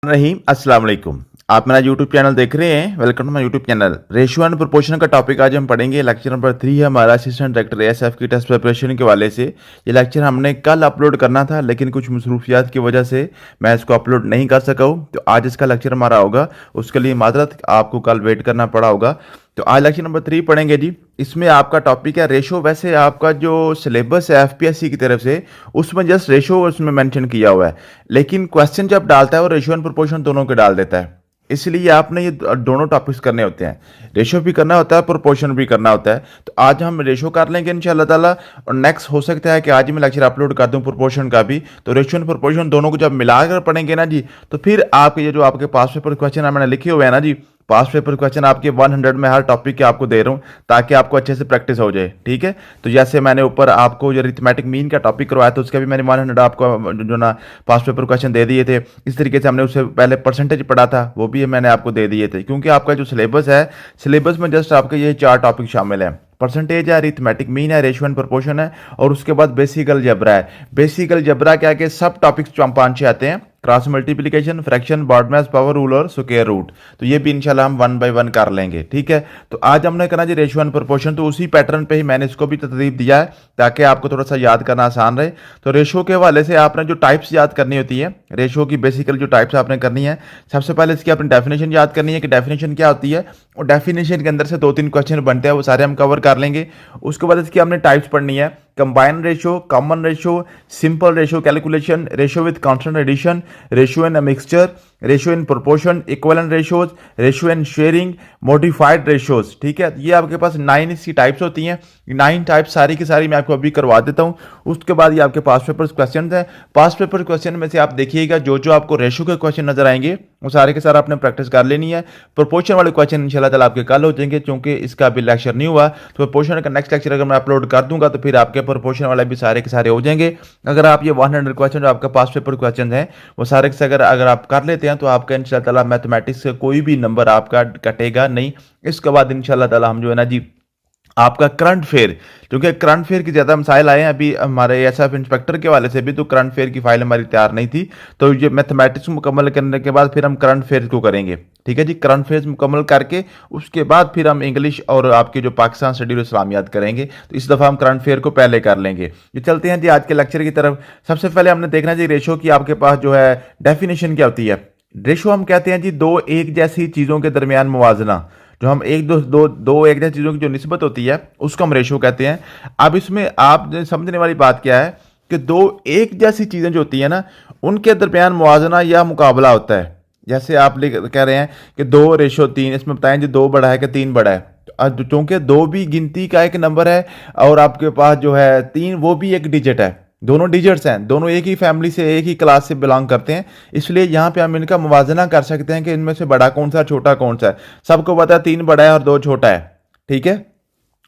रहीम अस्सलाम वालेकुम। आप मेरा यूट्यूब चैनल देख रहे हैं। Welcome to my YouTube channel. Ratio and proportion का टॉपिक आज हम पढ़ेंगे। लेक्चर नंबर 3 है हमारा असिस्टेंट डायरेक्टर एएसएफ की टेस्ट प्रिपरेशन के वाले से। ये लेक्चर हमने कल अपलोड करना था, लेकिन कुछ मसरूफियात की वजह से मैं इसको अपलोड नहीं कर सका हूँ। तो आज इसका लेक्चर हमारा होगा, उसके लिए माजरत, आपको कल वेट करना पड़ा होगा। तो आज लेक्चर नंबर 3 पढ़ेंगे जी। इसमें आपका टॉपिक है रेशो। वैसे आपका जो सिलेबस है एफपीएससी की तरफ से, उसमें जस्ट रेशो उसमें मेंशन किया हुआ है, लेकिन क्वेश्चन जब डालता है वो रेशो एंड प्रोपोर्शन दोनों के डाल देता है। इसलिए आपने ये दोनों टॉपिक्स करने होते हैं, रेशो भी करना होता है, प्रोपोर्शन भी करना होता है। तो आज हम रेशो कर लेंगे इंशाल्लाह ताला, और नेक्स्ट हो सकता है कि आज ही मैं लेक्चर अपलोड कर दूं प्रोपोर्शन का भी। तो रेशो एंड प्रोपोर्शन दोनों को जब मिलाकर पढ़ेंगे ना जी, तो फिर आपके ये जो आपके पास पेपर क्वेश्चन मैंने लिखे हुए हैं ना जी, पास पेपर क्वेश्चन आपके 100 में हर टॉपिक के आपको दे रहा हूँ, ताकि आपको अच्छे से प्रैक्टिस हो जाए। ठीक है, तो जैसे मैंने ऊपर आपको जो अरिथमेटिक मीन का टॉपिक करवाया था, उसका भी मैंने 100 आपको जो ना पास पेपर क्वेश्चन दे दिए थे। इस तरीके से हमने उससे पहले परसेंटेज पढ़ा था, वो भी मैंने आपको दे दिए थे, क्योंकि आपका जो सिलेबस है, सिलेबस में जस्ट आपके ये 4 टॉपिक शामिल हैं। परसेंटेज है, अरिथमेटिक मीन है, रेशियो एंड प्रोपोर्शन है, और उसके बाद बेसिक अलजेब्रा है। बेसिक अलजेब्रा क्या के सब टॉपिक्स 5-6 आते हैं, cross multiplication, fraction, BODMAS, power rule और स्क्वायर रूट। तो ये भी इंशाल्लाह हम 1 बाय 1 कर लेंगे। ठीक है, तो आज हमने करना जी रेशियो एंड प्रोपोर्शन। तो उसी पैटर्न पे ही मैंने इसको भी तरतीब दिया है, ताकि आपको थोड़ा सा याद करना आसान रहे। तो रेशियो के हवाले से आपने जो टाइप्स याद करनी होती है, रेशियो की बेसिकली जो टाइप्स आपने करनी है, सबसे पहले इसकी अपनी डेफिनेशन याद करनी है कि डेफिनेशन क्या होती है, और डेफिनेशन के अंदर से 2-3 क्वेश्चन बनते हैं, वो सारे हम कवर कर लेंगे। उसके बाद इसकी हमने टाइप्स पढ़नी है, combine ratio, common ratio, simple ratio calculation, ratio with constant addition, ratio in mixture, ratio in proportion, equivalent ratios, ratio in sharing, modified ratios. ठीक है, ये आपके पास 9 इसकी टाइप्स होती हैं। 9 टाइप्स सारी की सारी मैं आपको अभी करवा देता हूँ। उसके बाद ये आपके पास पेपर क्वेश्चन हैं। पास पेपर क्वेश्चन में से आप देखिएगा, जो जो आपको रेशियो के क्वेश्चन नजर आएंगे, वो सारे के सारे आपने प्रैक्टिस कर लेनी है। प्रोपोर्शन वाले क्वेश्चन इंशाल्लाह ताला आपके कल हो जाएंगे, क्योंकि इसका अभी लेक्चर नहीं हुआ। तो प्रोपोर्शन का नेक्स्ट लेक्चर अगर मैं अपलोड कर दूंगा, तो फिर आपके प्रोपोर्शन वाले भी सारे के सारे हो जाएंगे। अगर आप ये 100 क्वेश्चन जो आपका पास पेपर क्वेश्चन है, वो सारे के अगर आप कर लेते हैं, तो आपका इंशाल्लाह ताला मैथमेटिक्स से कोई भी नंबर आपका कटेगा नहीं। इसके बाद इंशाल्लाह ताला हम जो है ना जी, आपका करंट फेयर, क्योंकि करंट फेयर की ज़्यादा मसाइल आए हैं अभी हमारे एएसएफ इंस्पेक्टर के वाले से भी, तो करंट फेयर की फाइल हमारी तैयार नहीं थी। तो ये मैथमेटिक्स मुकम्मल करने के बाद फिर हम करंट फेयर को करेंगे। ठीक है जी, करंट फेयर मुकम्मल करके उसके बाद फिर हम इंग्लिश और आपके जो पाकिस्तान स्टडी और इस्लामियात करेंगे। तो इस दफ़ा हम करंट फेयर को पहले कर लेंगे। ये चलते हैं जी आज के लेक्चर की तरफ। सबसे पहले हमने देखना जी रेशो की आपके पास जो है डेफिनेशन क्या होती है। रेशो हम कहते हैं जी दो एक जैसी चीज़ों के दरमियान मुवाजना, जो हम एक दो एक जैसी चीज़ों की जो निस्बत होती है, उसको हम रेशो कहते हैं। अब इसमें आप समझने वाली बात क्या है कि दो एक जैसी चीज़ें जो होती हैं ना, उनके दरमियान मुवाजना या मुकाबला होता है। जैसे आप कह रहे हैं कि 2:3, इसमें बताएं जी 2 बड़ा है कि 3 बड़ा है। चूंकि 2 भी गिनती का एक नंबर है, और आपके पास जो है 3 वो भी एक डिजिट है, दोनों डिजिट्स हैं, दोनों एक ही फैमिली से एक ही क्लास से बिलोंग करते हैं। इसलिए यहाँ पे हम इनका मुवाजना कर सकते हैं कि इनमें से बड़ा कौन सा छोटा कौन सा है। सबको पता है 3 बड़ा है और 2 छोटा है। ठीक है,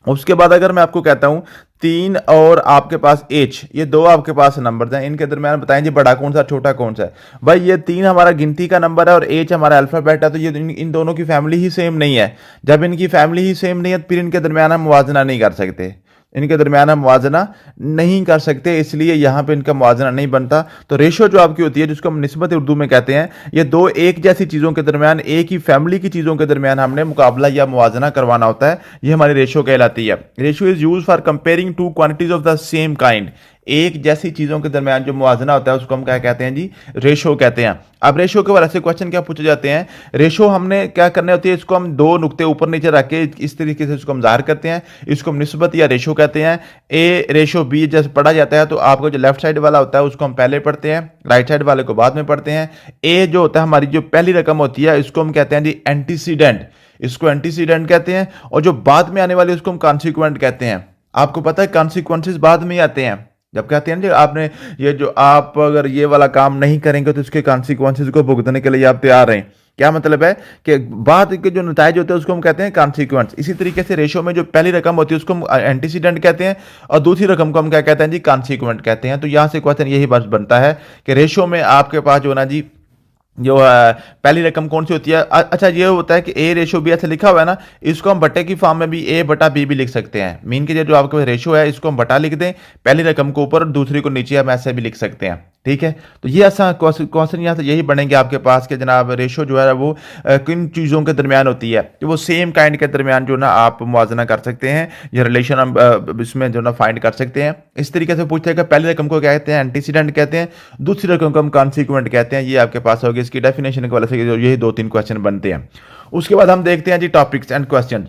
उसके बाद अगर मैं आपको कहता हूँ 3 और आपके पास h, ये 2 आपके पास नंबर हैं, इनके दरमियान बताएं जी बड़ा कौन सा छोटा कौन सा है। भाई ये 3 हमारा गिनती का नंबर है और h हमारा अल्फाबेट है, तो ये इन दोनों की फैमिली ही सेम नहीं है। जब इनकी फैमिली ही सेम नहीं है, फिर इनके दरमियान हम मुवाजना नहीं कर सकते, इनके दरमियान हम मुवाजना नहीं कर सकते, इसलिए यहाँ पे इनका मुवाजना नहीं बनता। तो रेशो जो आपकी होती है, जिसको हम निस्बत उर्दू में कहते हैं, ये 2 एक जैसी चीज़ों के दरमियान, एक ही फैमिली की चीज़ों के दरमियान हमने मुकाबला या मुवाजना करवाना होता है, ये हमारी रेशो कहलाती है। Ratio is use for comparing 2 quantities of the same kind. एक जैसी चीज़ों के दरमियान जो मुवाजना होता है, उसको हम क्या कहते हैं जी, रेशो कहते हैं। अब रेशो के बारे से क्वेश्चन क्या पूछे जाते हैं। रेशो हमने क्या करने होती है, इसको हम 2 नुक्ते ऊपर नीचे रख के इस तरीके से इसको हम ज़ाहिर करते हैं, इसको हम निस्बत या रेशो कहते हैं। ए रेशो बी जैसे पढ़ा जाता है, तो आपको जो लेफ्ट साइड वाला होता है उसको हम पहले पढ़ते हैं, राइट साइड वाले को बाद में पढ़ते हैं। ए जो होता है हमारी जो पहली रकम होती है, इसको हम कहते हैं जी एंटीसीडेंट, इसको एंटीसीडेंट कहते हैं, और जो बाद में आने वाली उसको हम कॉन्सिक्वेंट कहते हैं। आपको पता है कॉन्सिक्वेंसेस बाद में ही आते हैं। जब कहते हैं जी आपने ये जो आप अगर ये वाला काम नहीं करेंगे, तो इसके कॉन्सिक्वेंसेस को भुगतने के लिए आप तैयार हैं। क्या मतलब है कि बाद के जो नतीजे होते हैं उसको हम कहते हैं कॉन्सिक्वेंस। इसी तरीके से रेशो में जो पहली रकम होती है उसको हम एंटीसीडेंट कहते हैं, और दूसरी रकम को हम क्या कहते हैं जी, कॉन्सिक्वेंट कहते हैं। तो यहाँ से क्वेश्चन यही बस बनता है कि रेशो में आपके पास जो ना जी जो पहली रकम कौन सी होती है? अच्छा, ये होता है कि ए रेशो बी ऐसे लिखा हुआ है ना, इसको हम बट्टे की फॉर्म में भी ए बटा बी भी लिख सकते हैं। मीन के जो आपके पास रेशो है इसको हम बटा लिख दें, पहली रकम को ऊपर और दूसरी को नीचे, हम ऐसे भी लिख सकते हैं। ठीक है, तो ये ऐसा क्वेश्चन यहाँ से यही बनेंगे आपके पास कि जनाब रेशो जो है वो किन चीज़ों के दरमियान होती है, तो वो सेम काइंड के दरमियान जो ना आप मुआजना कर सकते हैं, ये रिलेशन हम इसमें जो ना फाइंड कर सकते हैं। इस तरीके से पूछते हैं कि पहली रकम को क्या कहते हैं? एंटीसीडेंट कहते हैं, दूसरी रकम को हम कॉन्सिक्वेंट कहते हैं। ये आपके पास होगी इसकी डेफिनेशन के वाले से यही 2-3 क्वेश्चन बनते हैं। उसके बाद हम देखते हैं जी टॉपिक्स एंड क्वेश्चन।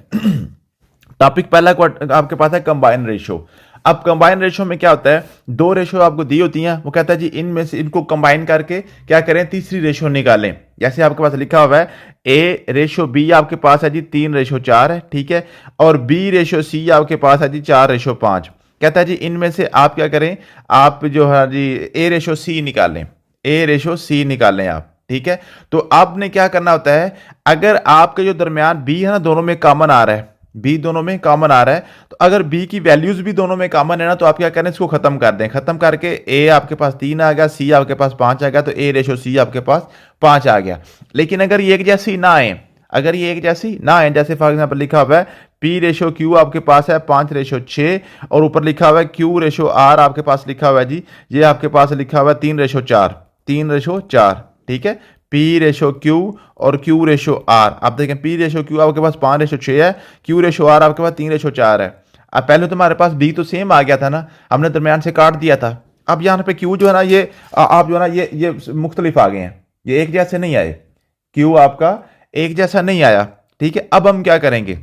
टॉपिक पहला आपके पास है कंबाइन रेशो। अब कंबाइन रेशो में क्या होता है, दो रेशो आपको दी होती हैं, वो कहता है जी इनमें से इनको कंबाइन करके क्या करें, तीसरी रेशो निकालें। जैसे आपके पास लिखा हुआ है ए रेशो बी आपके पास है जी 3:4 है, ठीक है, और बी रेशो सी आपके पास है जी 4:5। कहता है जी इनमें से आप क्या करें, आप जो है जी ए रेशो सी निकालें, ए रेशो सी निकालें आप। ठीक है, तो आपने क्या करना होता है, अगर आपके जो दरमियान बी है ना दोनों में कॉमन आ रहा है, बी दोनों में कॉमन आ रहा है, तो अगर बी की वैल्यूज भी दोनों में कॉमन है ना, तो आप क्या करें, इसको खत्म कर दें। खत्म करके ए आपके पास 3 आ गया, सी आपके पास 5 आ गया, तो ए रेशो सी आपके पास 5 आ गया। लेकिन अगर ये एक जैसी ना आए, अगर ये एक जैसी ना आए, जैसे फॉर एग्जाम्पल लिखा हुआ है पी रेशो क्यू आपके पास है 5:6, और ऊपर लिखा हुआ है क्यू रेशो आर आपके पास लिखा हुआ है जी, ये आपके पास लिखा हुआ है 3:4, 3:4। ठीक है, पी रेशो क्यू और क्यू रेशो आर, आप देखें पी रेशो क्यू आपके पास 5:6 है, क्यू रेशो आर आपके पास 3:4 है। अब पहले तो हमारे पास बी तो सेम आ गया था ना, हमने दरमियान से काट दिया था। अब यहाँ पे क्यू जो है ना, ये आप जो है ना ये मुख्तलिफ आ गए हैं, ये एक जैसे नहीं आए, क्यू आपका एक जैसा नहीं आया। ठीक है, अब हम क्या करेंगे,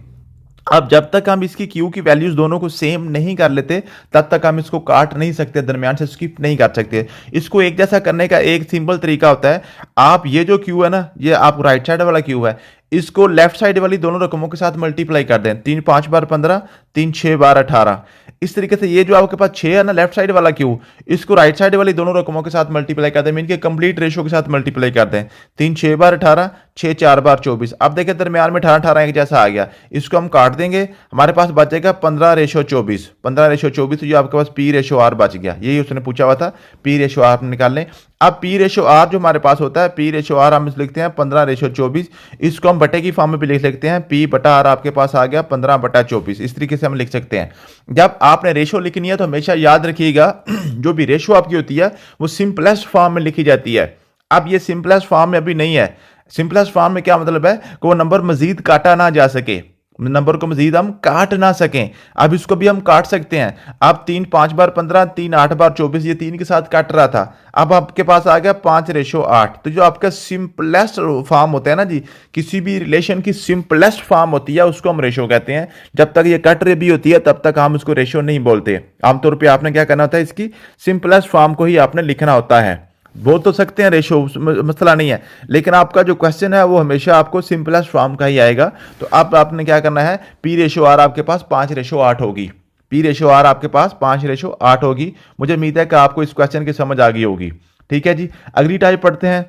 अब जब तक हम इसकी क्यू की वैल्यूज दोनों को सेम नहीं कर लेते, तब तक हम इसको काट नहीं सकते, दरमियान से स्किप नहीं कर सकते। इसको एक जैसा करने का एक सिंपल तरीका होता है, आप ये जो क्यू है ना, ये आप राइट साइड वाला क्यू है, इसको लेफ्ट साइड वाली दोनों रकमों के साथ मल्टीप्लाई कर दें। 3 5 बार 15, 3 6 बार 18। इस तरीके से ये जो आपके पास 6 है ना लेफ्ट साइड वाला क्यू, इसको राइट साइड वाली दोनों रकमों के साथ मल्टीप्लाई कर दें, इनके कंप्लीट रेशो के साथ मल्टीप्लाई कर दें। 3 6 बार 18, 6 4 बार 24। अब देखिए दरमियान में 18 18 एक जैसा आ गया, इसको हम काट देंगे, हमारे पास बचेगा 15:24, 15:24। तो ये आपके पास पी रेशो आर बच गया, यही उसने पूछा हुआ था, पी रेशो आर निकाल लें। अब पी रेशो आर जो हमारे पास होता है, पी रेशो आर हम लिखते हैं 15:24, इसको हम बटे की फॉर्म में भी लिख सकते हैं, पी बटा आर आपके पास आ गया 15/24। इस तरीके से हम लिख सकते हैं। जब आपने रेशो लिखनी है तो हमेशा याद रखिएगा जो भी रेशो आपकी होती है वो सिंपलेस्ट फॉर्म में लिखी जाती है। अब ये सिंपलेस्ट फॉर्म में अभी नहीं है। सिंपलेस्ट फॉर्म में क्या मतलब है कि वो नंबर मजीद काटा ना जा सके, नंबर को मजीद हम काट ना सकें। अब इसको भी हम काट सकते हैं। अब 3 5 बार 15, 3 8 बार 24, ये 3 के साथ काट रहा था, अब आपके पास आ गया 5:8। तो जो आपका सिंपलेस्ट फॉर्म होता है ना जी, किसी भी रिलेशन की सिंपलेस्ट फॉर्म होती है उसको हम रेशो कहते हैं। जब तक ये कट रही भी होती है तब तक हम उसको रेशो नहीं बोलते। आमतौर पर आपने क्या करना होता है, इसकी सिंपलेस्ट फॉर्म को ही आपने लिखना होता है। बोल तो सकते हैं रेशो, मसला नहीं है, लेकिन आपका जो क्वेश्चन है वो हमेशा आपको सिंपलेस्ट फॉर्म का ही आएगा। तो अब आपने क्या करना है, पी रेशो आर आपके पास 5:8 होगी, पी रेशो आर आपके पास 5:8 होगी। मुझे उम्मीद है कि आपको इस क्वेश्चन की समझ आ गई होगी। ठीक है जी, अगली टाइप पढ़ते हैं।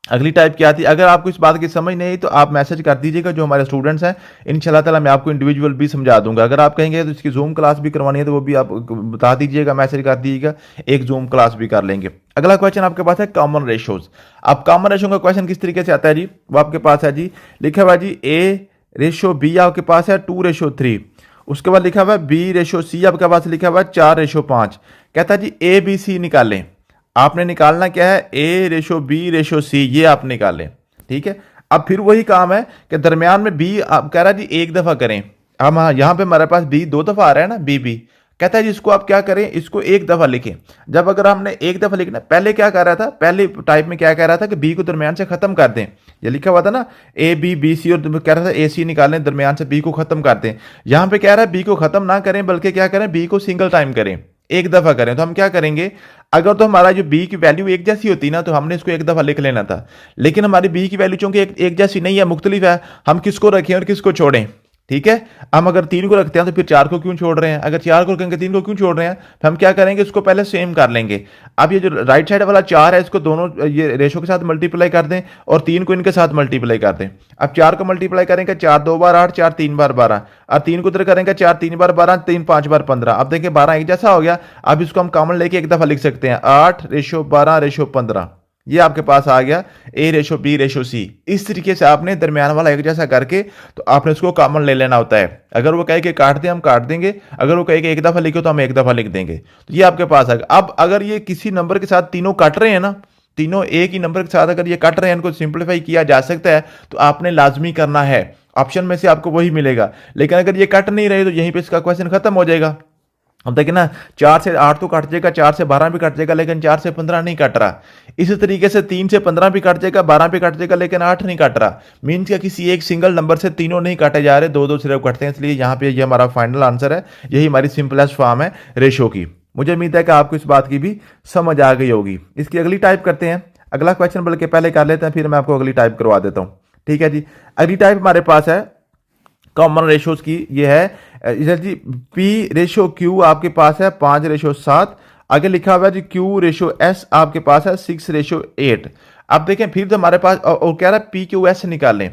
अगली टाइप क्या थी, अगर आपको इस बात की समझ नहीं आई तो आप मैसेज कर दीजिएगा, जो हमारे स्टूडेंट्स हैं इंशाल्लाह ताला मैं आपको इंडिविजुअल भी समझा दूंगा। अगर आप कहेंगे तो इसकी जूम क्लास भी करवानी है तो वो भी आप बता दीजिएगा, मैसेज कर दीजिएगा, एक जूम क्लास भी कर लेंगे। अगला क्वेश्चन आपके पास है कॉमन रेशोज। अब कॉमन रेशो का क्वेश्चन किस तरीके से आता है जी, वो आपके पास है जी, लिखा हुआ जी ए रेशो बी आपके पास है 2:3, उसके बाद लिखा हुआ है बी रेशो सी आपके पास लिखा हुआ है 4:5। कहता है जी ए बी सी निकालें। आपने निकालना क्या है, ए रेशो बी रेशो सी, ये आप निकालें। ठीक है, अब फिर वही काम है कि दरमियान में बी आप कह रहा है जी एक दफा करें। हम यहाँ पे हमारे पास बी 2 दफा आ रहा है ना, बी बी कहता है जी इसको आप क्या करें, इसको एक दफा लिखें। जब अगर हमने एक दफा लिखना, पहले क्या कर रहा था, पहले टाइप में क्या कह रहा था कि बी को दरमियान से खत्म कर दें, ये लिखा हुआ था ना ए बी बी सी, और कह रहा था ए सी निकालें, दरमियान से बी को खत्म कर दें। यहाँ पे कह रहा है बी को खत्म ना करें बल्कि क्या करें, बी को सिंगल टाइम करें, एक दफा करें। तो हम क्या करेंगे, अगर तो हमारा जो बी की वैल्यू एक जैसी होती ना तो हमने इसको एक दफा लिख लेना था, लेकिन हमारी बी की वैल्यू चूंकि एक जैसी नहीं है, मुख्तलिफ है, हम किसको रखें और किसको छोड़ें। ठीक है, हम अगर 3 को रखते हैं तो फिर 4 को क्यों छोड़ रहे हैं, अगर 4 को रखेंगे 3 को क्यों छोड़ रहे हैं, तो हम क्या करेंगे, इसको पहले सेम कर लेंगे। अब ये जो राइट साइड वाला 4 है इसको दोनों ये रेशो के साथ मल्टीप्लाई कर दें और 3 को इनके साथ मल्टीप्लाई कर दें। अब 4 को मल्टीप्लाई करेंगे, 4 2 बार 8, 4 3 बार 12, और 3 को इधर करेंगे, 4 3 बार 12, 3 5 बार 15। अब देखिए 12 एक जैसा हो गया। अब इसको हम कॉमन लेके एक दफा लिख सकते हैं, 8:12:15। ये आपके पास आ गया A/B/C। इस तरीके से आपने दरमियान वाला एक जैसा करके तो आपने उसको कॉमन ले लेना होता है। अगर वो कहे कि काट दें हम काट देंगे, अगर वो कहे कि एक दफ़ा लिखो तो हम एक दफ़ा लिख देंगे। तो ये आपके पास आ गया। अब अगर ये किसी नंबर के साथ तीनों कट रहे हैं ना, तीनों एक ही नंबर के साथ अगर ये कट रहे हैं, इनको सिंप्लीफाई किया जा सकता है, तो आपने लाजमी करना है। ऑप्शन में से आपको वही मिलेगा। लेकिन अगर ये कट नहीं रहे तो यहीं पे इसका क्वेश्चन खत्म हो जाएगा। अब देखिए ना, 4 से 8 तो कट जाएगा, 4 से 12 भी कट जाएगा, लेकिन 4 से 15 नहीं कट रहा। इसी तरीके से 3 से 15 भी कट जाएगा, 12 भी कट जाएगा, लेकिन 8 नहीं कट रहा। मीन्स क्या, किसी एक सिंगल नंबर से तीनों नहीं काटे जा रहे, दो दो सिर्फ कटते हैं। इसलिए यहाँ पे ये हमारा फाइनल आंसर है। यही हमारी सिंपलेस्ट फॉर्म है रेशो की। मुझे उम्मीद है कि आपको इस बात की भी समझ आ गई होगी। इसकी अगली टाइप करते हैं। अगला क्वेश्चन बल्कि पहले कर लेते हैं, फिर मैं आपको अगली टाइप करवा देता हूँ। ठीक है जी। अगली टाइप हमारे पास है कॉमन रेशोज की। ये है जी P/Q आपके पास है 5/7। आगे लिखा हुआ है जी Q/S आपके पास है 6/8। अब देखें फिर तो हमारे पास और कह रहा है PQS निकालें,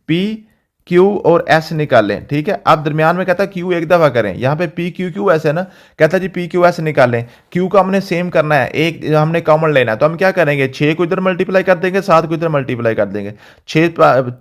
PQ और S निकालें। ठीक है। अब दरमियान में कहता है Q एक दफा करें, यहाँ पे PQQS है ना, कहता है जी PQS निकालें। Q को हमने सेम करना है, एक हमने कॉमन लेना है। तो हम क्या करेंगे, 6 को इधर मल्टीप्लाई कर देंगे, 7 को इधर मल्टीप्लाई कर देंगे। 6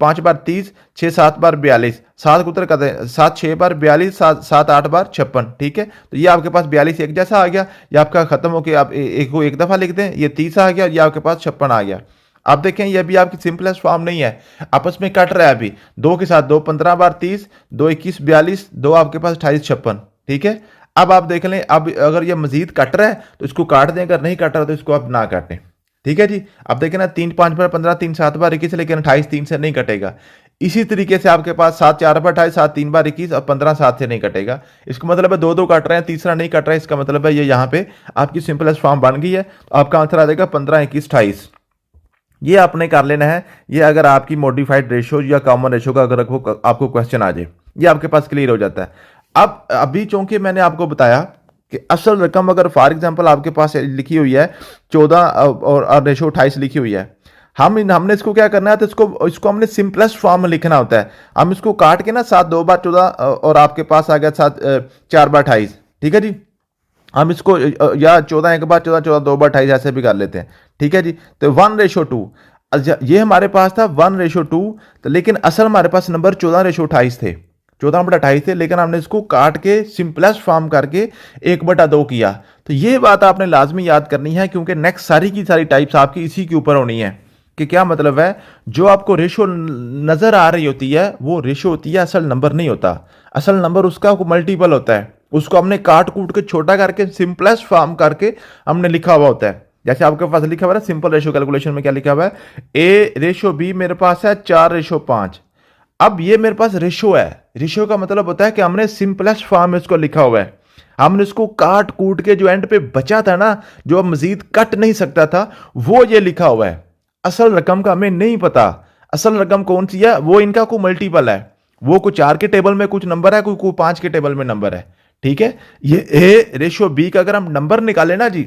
5 बार 30, 6 7 बार 42, 7 को उधर कर दें, 7 6 बार 42, 7 8 बार 56। ठीक है। तो ये आपके पास 42 एक जैसा आ गया। ये आपका खत्म होकर आप एक को एक दफा लिख दें, ये 30 आ गया, ये आपके पास 56 आ गया। आप देखें ये भी आपकी सिंपलेस्ट फॉर्म नहीं है, आपस में कट रहा है। अभी 2 के साथ 2 15 बार 30, 2 21 42, 2 आपके पास 28 56। ठीक है। अब आप देख लें, अब अगर ये मजीद कट रहा है तो इसको काट दें, अगर नहीं कट रहा तो इसको आप ना काटें। ठीक है जी। अब देखें ना, 3 5 बार 15, 3 7 बार 21, लेकिन 28 3 से नहीं कटेगा। इसी तरीके से आपके पास 7 4 बार 28, 7 3 बार 21 और 15 7 से नहीं कटेगा। इसका मतलब है 2 2 कट रहे हैं, तीसरा नहीं कट रहा है। इसका मतलब है ये यहाँ पे आपकी सिंपलेस्ट फॉर्म बन गई है। तो आपका आंसर आ जाएगा 15 21 28। ये आपने कर लेना है। ये अगर आपकी मॉडिफाइड रेशो या कॉमन रेशो का अगर आपको क्वेश्चन आ जाए, ये आपके पास क्लियर हो जाता है। अब अभी चूंकि मैंने आपको बताया कि असल रकम अगर फॉर एग्जांपल आपके पास लिखी हुई है 14 और रेशो 28 लिखी हुई है, हमने इसको क्या करना है, तो इसको हमने सिंपलेस्ट फॉर्म में लिखना होता है। हम इसको काट के ना 7 2 बार 14 और आपके पास आ गया 7 4 बार 28। ठीक है जी। हम इसको या 14 एक बार 14 14 2 बार 28 ऐसे भी कर लेते हैं। ठीक है जी। तो 1/2 ये हमारे पास था 1/2। तो लेकिन असल हमारे पास नंबर 14/28 थे, 14/28 थे, लेकिन हमने इसको काट के सिंपलेस्ट फॉर्म करके 1/2 किया। तो ये बात आपने लाजमी याद करनी है, क्योंकि नेक्स्ट सारी की सारी टाइप्स आपकी इसी के ऊपर होनी है। कि क्या मतलब है, जो आपको रेशो नजर आ रही होती है वो रेशो होती है, असल नंबर नहीं होता। असल नंबर उसका मल्टीपल होता है, उसको हमने काट कूट के छोटा करके सिंपलेस्ट फॉर्म करके हमने लिखा हुआ होता है। जैसे आपके पास लिखा हुआ है सिंपल रेशो कैलकुलेशन में क्या लिखा हुआ है, A/B मेरे पास है 4/5। अब ये मेरे पास रेशो है। रेशो का मतलब होता है कि हमने सिंपलेस्ट फॉर्म में इसको लिखा हुआ है। हमने इसको काट कूट के जो एंड पे बचा था ना, जो अब मजीद कट नहीं सकता था, वो ये लिखा हुआ है। असल रकम का हमें नहीं पता, असल रकम कौन सी है, वो इनका कोई मल्टीपल है। वो कुछ 4 के टेबल में कुछ नंबर है, कोई 5 के टेबल में नंबर है। ठीक है। ये A/B का अगर हम नंबर निकालें ना जी,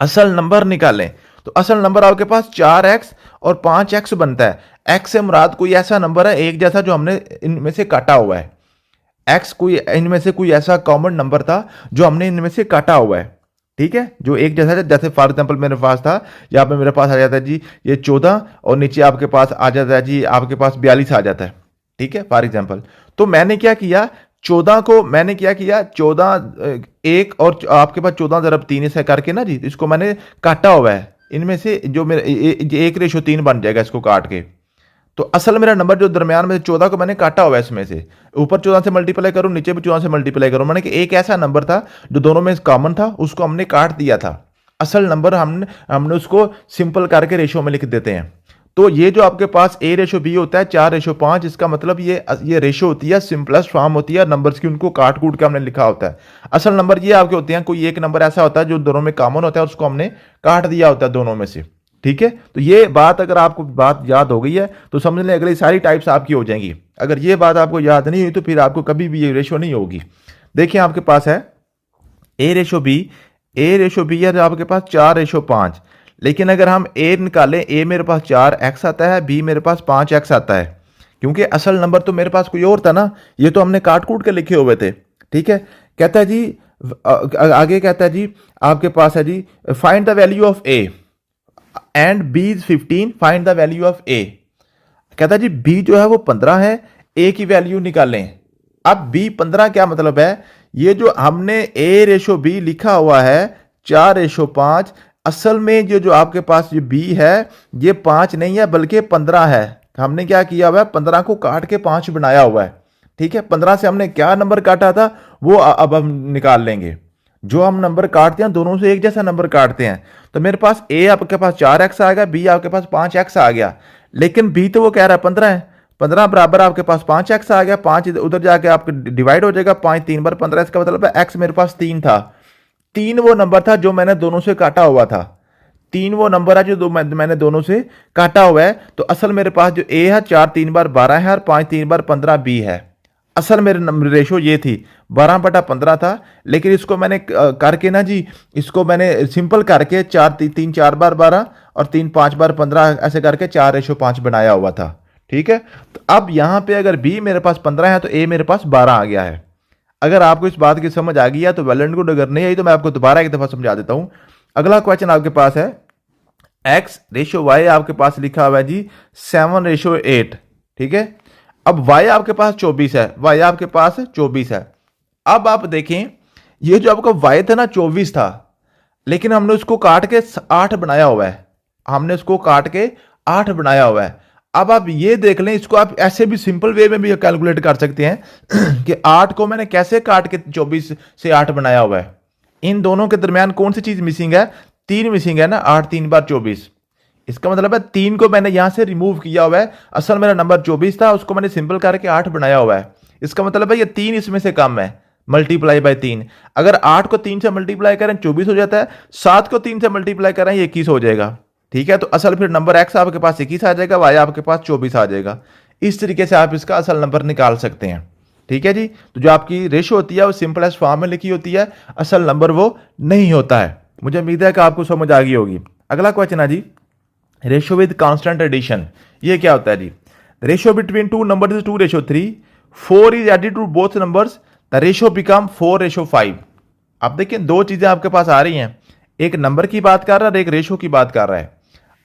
असल नंबर निकालें, तो असल नंबर आपके पास 4x और 5x बनता है। x से मुराद कोई ऐसा नंबर है एक जैसा जो हमने इनमें से काटा हुआ है। x कोई इनमें से कोई ऐसा कॉमन नंबर था जो हमने इनमें से काटा हुआ है। ठीक है। जो एक जैसा है, जैसे फॉर एग्जांपल मेरे पास था, यहाँ पे मेरे पास आ जाता है जी ये 14 और नीचे आपके पास आ जाता है जी आपके पास 42 आ जाता है। ठीक है, फॉर एग्जांपल। तो मैंने क्या किया, 14 को मैंने क्या किया, 14 एक और आपके पास 14 ज़रब 3 से करके ना जी इसको मैंने काटा हुआ है। इनमें से जो मेरे 1/3 बन जाएगा इसको काट के। तो असल मेरा नंबर जो दरमियान में 14 को मैंने काटा हुआ है, इसमें से ऊपर 14 से मल्टीप्लाई करूं, नीचे भी 14 से मल्टीप्लाई करूं। मैंने कि एक ऐसा नंबर था जो दोनों में कॉमन था, उसको हमने काट दिया था। असल नंबर हमने उसको सिंपल करके रेशो में लिख देते हैं। तो ये जो आपके पास A/B होता है 4/5, इसका मतलब ये रेशो होती है, सिंपलेस्ट फॉर्म होती है नंबर्स की, उनको काट कूट के हमने लिखा होता है। असल नंबर ये आपके होते हैं, कोई एक नंबर ऐसा होता है जो दोनों में कॉमन होता है, उसको हमने काट दिया होता है दोनों में से। ठीक है। तो ये बात अगर आपको बात याद हो गई है तो समझ लें अगली सारी टाइप्स आपकी हो जाएंगी। अगर ये बात आपको याद नहीं हुई तो फिर आपको कभी भी ये रेशो नहीं होगी। देखिए आपके पास है A/B है आपके पास 4/5। लेकिन अगर हम A निकालें, A मेरे पास 4x आता है, B मेरे पास 5x आता है, क्योंकि असल नंबर तो मेरे पास कोई और था ना, ये तो हमने काट कूट के लिखे हुए थे। ठीक है। कहता है जी आगे कहता है जी आपके पास है जी find the value of A। And B is 15, find the value of A. कहता है जी बी जो है वो 15 है, ए की वैल्यू निकालें। अब बी 15 क्या मतलब है, ये जो हमने ए रेशो बी लिखा हुआ है 4:5, असल में जो आपके पास ये बी है ये 5 नहीं है बल्कि 15 है। हमने क्या किया हुआ है, 15 को काट के 5 बनाया हुआ है। ठीक है, 15 से हमने क्या नंबर काटा था वो अब हम निकाल लेंगे। जो हम नंबर काटते हैं दोनों से एक जैसा नंबर काटते हैं। तो मेरे पास ए आपके पास 4x आ गया, बी आपके पास 5x आ गया, लेकिन बी तो वो कह रहा है 15 है। 15 बराबर आपके पास 5x आ गया, 5 उधर जाके आपके डिवाइड हो जाएगा, 5 3 बार 15, इसका मतलब है x मेरे पास 3 था। 3 वो नंबर था जो मैंने दोनों से काटा हुआ था। 3 वो नंबर है जो मैंने दोनों से काटा हुआ है। तो असल मेरे पास जो a है 4 3 बार 12 है और 5 3 बार 15 b है। असल मेरे रेशो ये थी 12/15 था, लेकिन इसको मैंने करके ना जी, इसको मैंने सिंपल करके 4 3 4 बार 12 और 3 5 बार 15 ऐसे करके 4:5 बनाया हुआ था। ठीक है, तो अब यहां पे अगर b मेरे पास 15 है तो a मेरे पास 12 आ गया है। अगर आपको इस बात की समझ आ गई है तो वेल एंड गुड, अगर नहीं आई तो मैं आपको दोबारा एक दफा समझा देता हूं। अगला क्वेश्चन आपके पास है x/y आपके पास लिखा हुआ है जी 7:8। ठीक है, अब y आपके पास 24 है, y आपके पास 24 है। अब आप देखें ये जो आपका y था ना 24 था, लेकिन हमने उसको काट के 8 बनाया हुआ है। हमने उसको काट के 8 बनाया हुआ है। अब आप ये देख लें, इसको आप ऐसे भी सिंपल वे में भी कैलकुलेट कर सकते हैं कि 8 को मैंने कैसे काट के 24 से 8 बनाया हुआ है। इन दोनों के दरमियान कौन सी चीज मिसिंग है, 3 मिसिंग है ना, 8 3 बार 24। इसका मतलब है 3 को मैंने यहां से रिमूव किया हुआ है। असल मेरा नंबर 24 था, उसको मैंने सिंपल करके 8 बनाया हुआ है। इसका मतलब है ये 3 इसमें से कम है, मल्टीप्लाई बाय 3। अगर 8 को 3 से मल्टीप्लाई करें 24 हो जाता है, 7 को 3 से मल्टीप्लाई करें 21 हो जाएगा। ठीक है, तो असल फिर नंबर x आपके पास 21 आ जाएगा, y आपके पास 24 आ जाएगा। इस तरीके से आप इसका असल नंबर निकाल सकते हैं। ठीक है जी, तो जो आपकी रेशो होती है वो सिंपल एज फॉर्म में लिखी होती है, असल नंबर वो नहीं होता है। मुझे उम्मीद है कि आपको समझ आ गई होगी। अगला क्वेश्चन है जी रेशो विद कांस्टेंट एडिशन। ये क्या होता है जी, ratio between two numbers is 2:3, 4 is added to both numbers, the ratio become 4:5। अब देखिए दो चीजें आपके पास आ रही हैं, एक नंबर की बात कर रहा है और एक रेशो की बात कर रहा है।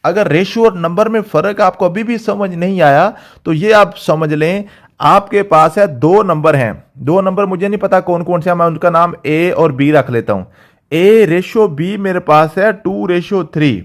अगर रेशो और नंबर में फर्क आपको अभी भी समझ नहीं आया तो ये आप समझ लें, आपके पास है दो नंबर हैं। दो नंबर मुझे नहीं पता कौन कौन से हैं, मैं उनका नाम ए और बी रख लेता हूं। a/b मेरे पास है 2:3,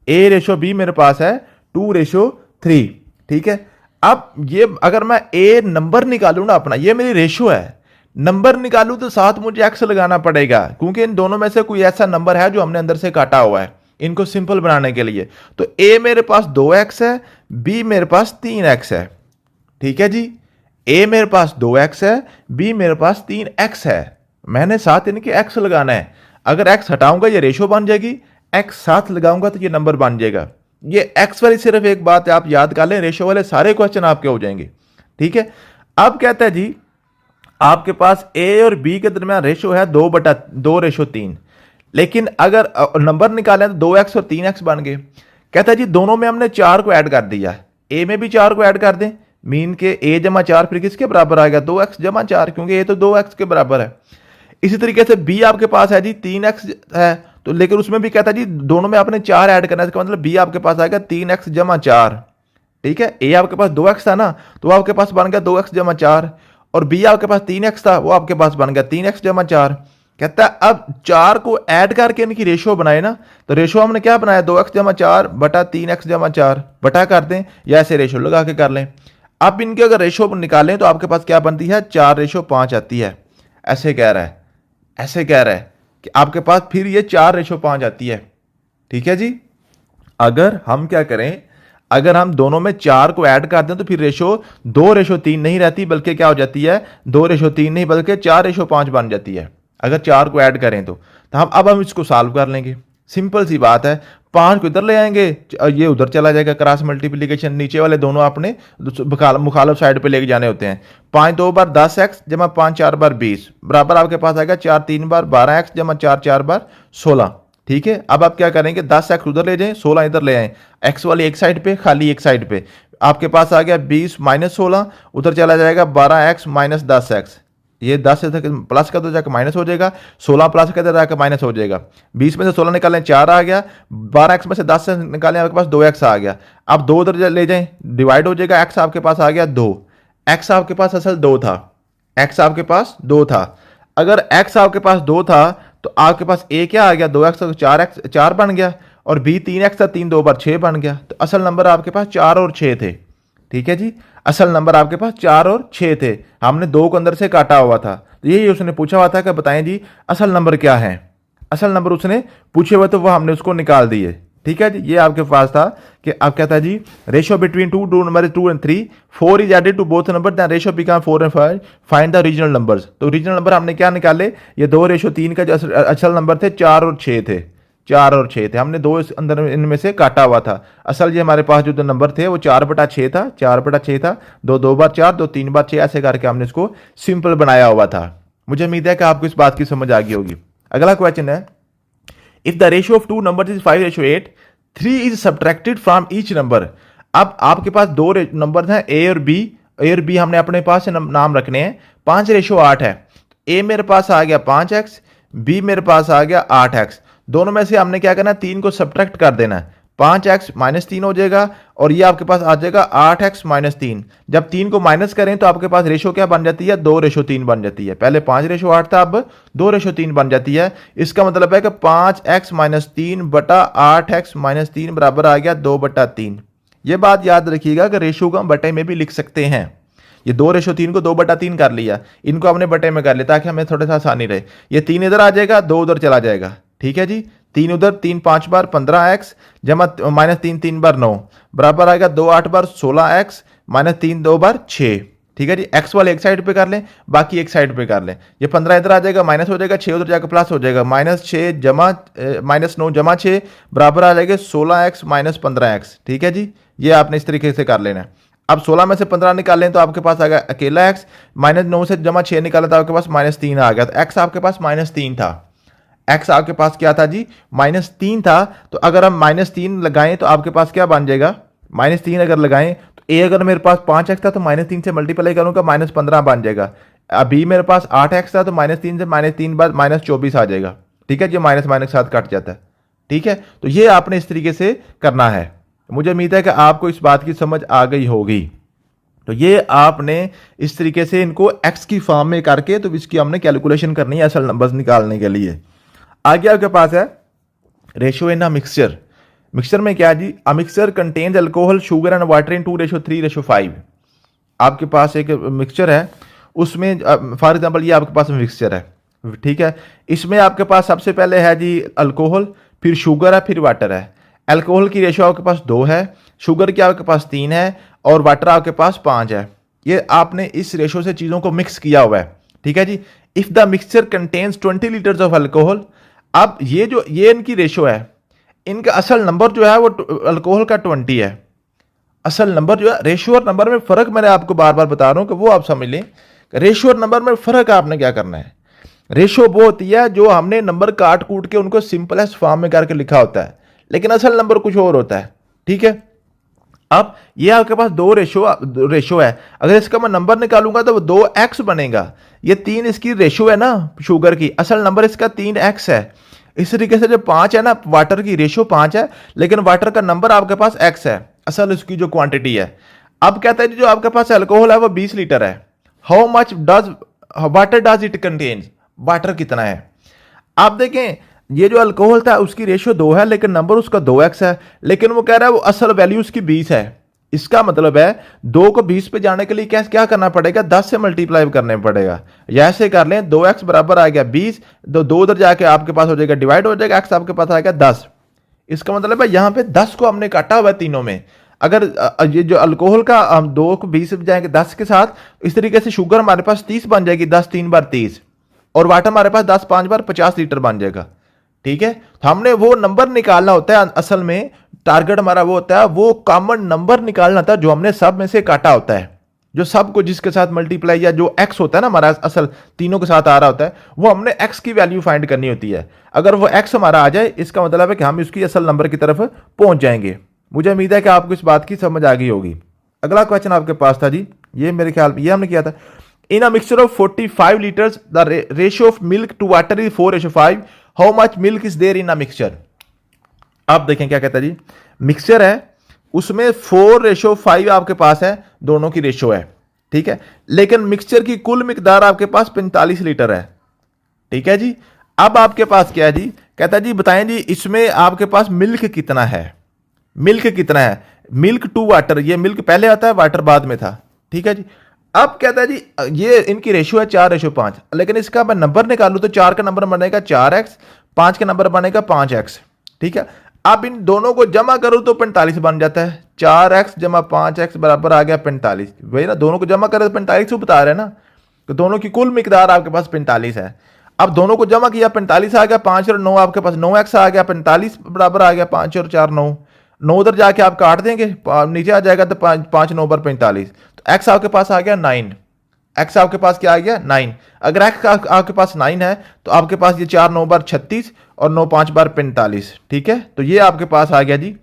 a/b मेरे पास है 2:3। ठीक है, अब ये अगर मैं a नंबर निकालूं ना अपना, ये मेरी रेशो है, नंबर निकालूं तो साथ मुझे x लगाना पड़ेगा, क्योंकि इन दोनों में से कोई ऐसा नंबर है जो हमने अंदर से काटा हुआ है इनको सिंपल बनाने के लिए। तो a मेरे पास 2x है, b मेरे पास 3x है। ठीक है जी, a मेरे पास 2x है, b मेरे पास 3x है। मैंने साथ इनके x लगाना है। अगर x हटाऊंगा ये रेशो बन जाएगी, x साथ लगाऊंगा तो ये नंबर बन जाएगा। ये x वाली सिर्फ एक बात आप याद कर लें, रेशो वाले सारे क्वेश्चन आपके हो जाएंगे। ठीक है, अब कहता है जी आपके पास a और b के दरमियान रेशो है 2/2:3, लेकिन अगर नंबर निकालें तो 2x और 3x बन गए। कहता है जी दोनों में हमने 4 को ऐड कर दिया, a में भी 4 को ऐड कर दें, मीन के a जमा 4 फिर किसके बराबर आएगा, 2x जमा 4, क्योंकि a तो 2x के बराबर है। इसी तरीके से b आपके पास है जी 3x है, तो लेकिन उसमें भी कहता है जी दोनों में आपने 4 ऐड करना है, इसका मतलब b आपके पास आएगा 3x जमा 4। ठीक है, a आपके पास 2x था ना, तो आपके पास बन गया 2x जमा 4, और b आपके पास 3x था, वो आपके पास बन गया 3x जमा 4। कहता है अब 4 को ऐड करके इनकी रेशो बनाए ना, तो रेशो हमने क्या बनाया 2x जमा 4 बटा 3x जमा 4 बटा कर दें, या ऐसे रेशो लगा के कर लें। अब इनकी अगर रेशो निकालें तो आपके पास क्या बनती है 4:5 आती है। ऐसे कह रहा है, ऐसे कह रहा है कि आपके पास फिर ये 4:5 आती है। ठीक है जी, अगर हम क्या करें, अगर हम दोनों में 4 को ऐड कर दें तो फिर रेशो 2:3 नहीं रहती, बल्कि क्या हो जाती है 2:3 नहीं बल्कि 4:5 बन जाती है अगर 4 को ऐड करें तो हम अब हम इसको सॉल्व कर लेंगे। सिंपल सी बात है, 5 को इधर ले आएंगे, ये उधर चला जाएगा, क्रॉस मल्टीप्लीकेशन, नीचे वाले दोनों आपने मुखालिफ साइड पे लेके जाने होते हैं। 5 2 बार 10x जमा 5 4 बार 20 बराबर आपके पास आएगा 4 3 बार 12x जमा 4 4 बार 16। ठीक है, अब आप क्या करेंगे 10x उधर ले जाएं, 16 इधर ले आए, x वाली एक साइड पे, खाली एक साइड पे। आपके पास आ गया 20 - 16, उधर चला जाएगा 12x - 10x, ये 10 से प्लस का तो जाकर माइनस हो जाएगा, 16 प्लस का तो जाकर माइनस हो जाएगा। 20 में से 16 निकालें 4 आ गया, 12x में से 10 से निकालें आपके पास 2x आ गया। अब 2 उधर ले जाएं, डिवाइड हो जाएगा, x आपके पास आ गया 2। x आपके पास असल 2 था, x आपके पास 2 था। अगर x आपके पास 2 था तो आपके पास a क्या आ गया, 2x तो 4 बन गया, और b 3x था, 3 2 बार 6 बन गया। तो असल नंबर आपके पास 4 और 6 थे। ठीक है जी, असल नंबर आपके पास 4 और 6 थे, हमने 2 को अंदर से काटा हुआ था। तो यही उसने पूछा हुआ था कि बताएं जी असल नंबर क्या है। असल नंबर उसने पूछे हुए तो वो हमने उसको निकाल दिए। ठीक है जी, ये आपके पास था कि आप कहता है जी ratio between two number 2 and 3, 4 is added to both number, then ratio become 4 and 5, find the regional numbers. तो रीजनल नंबर हमने क्या निकाले, ये 2 रेशियो 3 का जो असल नंबर थे 4 और 6 थे, 4 और 6 थे, हमने 2 अंदर इनमें से काटा हुआ था। असल ये हमारे पास जो नंबर थे वो 4/6 था, 4/6 था, 2 बार 4, 2 3 बार 6, ऐसे करके हमने इसको सिंपल बनाया हुआ था। मुझे उम्मीद है कि आपको इस बात की समझ आ गई होगी। अगला क्वेश्चन है, if the ratio of 2 numbers is 5:8, 3 is subtracted from each number. अब आपके पास 2 नंबर हैं ए और बी, ए और बी हमने अपने पास नाम रखने हैं। 5:8 है, ए मेरे पास आ गया 5x, बी मेरे पास आ गया 8x। दोनों में से हमने क्या करना है, 3 को सब्ट्रैक्ट कर देना है। 5x माइनस 3 हो जाएगा और ये आपके पास आ जाएगा 8x माइनस 3। जब 3 को माइनस करें तो आपके पास रेशो क्या बन जाती है, 2:3 बन जाती है। पहले 5:8 था, अब 2:3 बन जाती है। इसका मतलब है कि 5x माइनस 3 बटा 8x माइनस 3 बराबर आ गया 2/3। ये बात याद रखिएगा कि रेशो को हम बटे में भी लिख सकते हैं। ये 2:3 को 2/3 कर लिया, इनको हमने बटे में कर लिया ताकि हमें थोड़ा सा आसानी रहे। ये 3 इधर आ जाएगा, 2 उधर चला जाएगा। ठीक है जी, 3 उधर, 3 5 बार 15x जमा माइनस 3 3 बार 9 बराबर आएगा 2 8 बार 16x माइनस 3 2 बार 6। ठीक है जी, x वाले एक साइड पे कर लें, बाकी एक साइड पे कर लें। ये 15 इधर आ जाएगा, माइनस हो जाएगा, 6 उधर जाकर प्लस हो जाएगा, -6 जमा -9 जमा 6 बराबर आ जाएगा 16x माइनस 15x। ठीक है जी, ये आपने इस तरीके से कर लेना है। अब 16 में से 15 निकालें तो आपके पास आ गया अकेला x, -9 से जमा 6 निकाला तो आपके पास -3 आ गया। तो x आपके पास -3 था, x आपके पास क्या था जी, -3 था। तो अगर हम -3 लगाएं तो आपके पास क्या बन जाएगा, -3 अगर लगाएं तो a अगर मेरे पास 5x था तो -3 से मल्टीप्लाई करूंगा -15 बन जाएगा। अब b मेरे पास 8x था तो -3 से -3 बाद -24 आ जाएगा। ठीक है, जो माइनस माइनस के साथ कट जाता है। ठीक है, तो ये आपने इस तरीके से करना है। मुझे उम्मीद है कि आपको इस बात की समझ आ गई होगी। तो ये आपने इस तरीके से इनको x की फॉर्म में करके तो इसकी हमने कैलकुलेशन करनी है असल नंबर्स निकालने के लिए। आगे आपके पास है ratio in a mixture. Mixture में क्या है जी, a mixture contains alcohol sugar and water in 2:3:5। आपके पास एक मिक्सचर है, उसमें फॉर एग्जांपल ये आपके पास मिक्सचर है। ठीक है, इसमें आपके पास सबसे पहले है जी अल्कोहल, फिर शुगर है, फिर वाटर है। अल्कोहल की रेशियो आपके पास 2 है, शुगर की आपके पास 3 है और वाटर आपके पास 5 है। ये आपने इस रेशियो से चीज़ों को मिक्स किया हुआ है। ठीक है जी, if the mixture contains 20 litres of alcohol. अब ये इनकी रेशियो है, इनका असल नंबर जो है वो अल्कोहल का 20 है। असल नंबर जो है, रेशियो और नंबर में फ़र्क मैंने आपको बार बार बता रहा हूँ कि वो आप समझ लें। रेशियो और नंबर में फ़र्क आपने क्या करना है, रेशियो वो होती है जो हमने नंबर काट कूट के उनको सिंपलेस्ट फॉर्म में करके लिखा होता है, लेकिन असल नंबर कुछ और होता है। ठीक है, अब ये आपके पास 2 रेशियो है, अगर इसका मैं नंबर निकालूंगा तो वो 2x बनेगा। ये 3 इसकी रेशियो है ना शुगर की, असल नंबर इसका 3x है। इस तरीके से जो 5 है ना, वाटर की रेशियो 5 है लेकिन वाटर का नंबर आपके पास x है, असल इसकी जो क्वांटिटी है। अब कहता है जो आपके पास अल्कोहल है वो 20 लीटर है, how much does water does it contains, water कितना है। आप देखें ये जो अल्कोहल था उसकी रेशियो 2 है लेकिन नंबर उसका 2x है, लेकिन वो कह रहा है वो असल वैल्यू उसकी 20 है। इसका मतलब है 2 को 20 पे जाने के लिए क्या करना पड़ेगा, 10 से मल्टीप्लाई करने पड़ेगा। या ऐसे कर लें 2x बराबर आ गया 20, तो 2 उधर जाके आपके पास हो जाएगा डिवाइड हो जाएगा, x आपके पास आएगा 10। इसका मतलब है यहाँ पे 10 को हमने काटा हुआ है तीनों में। अगर ये जो अल्कोहल का हम 2 को 20 पे जाएंगे 10 के साथ, इस तरीके से शुगर हमारे पास 30 बन जाएगी, 10 3 बार 30, और वाटर हमारे पास 10 5 बार 50 लीटर बन जाएगा। ठीक है, तो हमने वो नंबर निकालना होता है, असल में टारगेट हमारा वो होता है, वो कॉमन नंबर निकालना था जो हमने सब में से काटा होता है, जो सब को जिसके साथ मल्टीप्लाई या जो x होता है ना हमारा असल तीनों के साथ आ रहा होता है, वो हमने x की वैल्यू फाइंड करनी होती है। अगर वो x हमारा आ जाए इसका मतलब है कि हम इसकी असल नंबर की तरफ पहुंच जाएंगे। मुझे उम्मीद है कि आपको इस बात की समझ आ गई होगी। अगला क्वेश्चन आपके पास था जी, ये मेरे ख्याल ये हमने किया था, in a mixture of 45 litres the ratio of milk to water is 4:5, how much milk is there in a mixture. आप देखें क्या कहता है जी, मिक्सचर है उसमें 4:5 आपके पास है, दोनों की रेशियो है, ठीक है, लेकिन मिक्सचर की कुल मिकदार आपके पास 45 लीटर है, ठीक है जी। अब आपके पास क्या है जी, कहता है जी बताएं जी इसमें आपके पास मिल्क कितना है, मिल्क कितना है, मिल्क टू वाटर, ये मिल्क पहले आता है वाटर बाद में था, ठीक है जी। अब कहता है जी ये इनकी रेशियो है 4:5, लेकिन इसका मैं नंबर निकालूं तो 4 का नंबर बनेगा 4x, 5 का नंबर बनेगा 5x, ठीक है। अब इन दोनों को जमा करो तो 45 बन जाता है, 4x जमा 5x बराबर आ गया 45, वही ना, दोनों को जमा करें तो 45 बता रहे हैं ना, तो दोनों की कुल मिकदार आपके पास 45 है। अब दोनों को जमा किया 45 आ गया, 5 और 9 आपके पास 9x आ गया, 45 बराबर आ गया 5 और 4 9, 9 उधर जाके आप काट देंगे, नीचे आ जाएगा तो 5 9 पर 45, तो x आपके पास आ गया 9, x आपके पास क्या आ गया 9। अगर x आपके पास 9 है तो आपके पास ये 4 9 बार 36 और 9 5 बार 45, ठीक है। तो ये आपके पास आ गया जी,